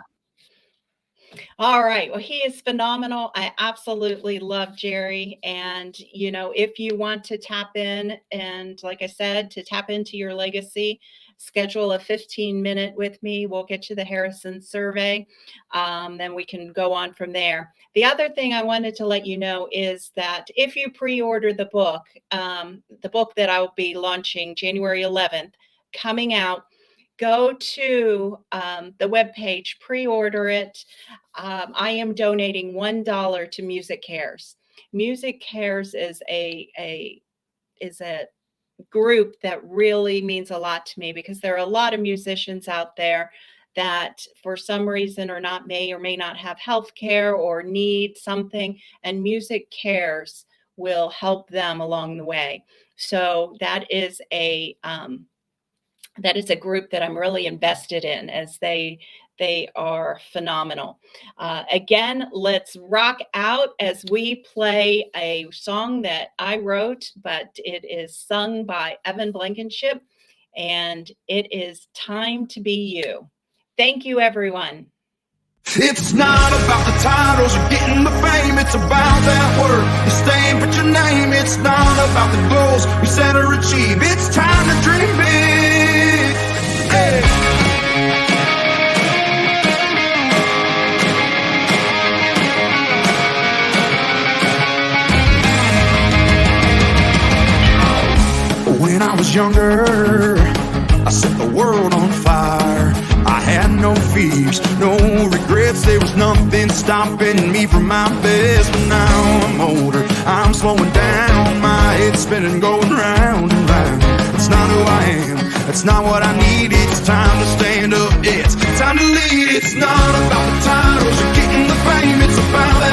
All right. Well, he is phenomenal. I absolutely love Jerry. And, if you want to tap in, and like I said, to tap into your legacy, schedule a 15-minute with me. We'll get you the Harrison survey. Then we can go on from there. The other thing I wanted to let you know is that if you pre-order the book that I'll be launching January 11th, coming out, go to the webpage, pre-order it. I am donating $1 to Music Cares. Music Cares is a group that really means a lot to me, because there are a lot of musicians out there that for some reason may or may not have health care or need something, and Music Cares will help them along the way. So that is a group that I'm really invested in, as they are phenomenal. Again, let's rock out as we play a song that I wrote, but it is sung by Evan Blankenship, and it is Time to Be You. Thank you, everyone. It's not about the titles or getting the fame. It's about that work, the stamp at your name. It's not about the goals we set or achieve. It's time to dream big. Hey. When I was younger, I set the world on fire. I had no fears, no regrets. There was nothing stopping me from my best. But now I'm older, I'm slowing down. My head's spinning, going round and round. It's not who I am, it's not what I need. It's time to stand up, it's time to lead. It's not about the titles or getting the fame. It's about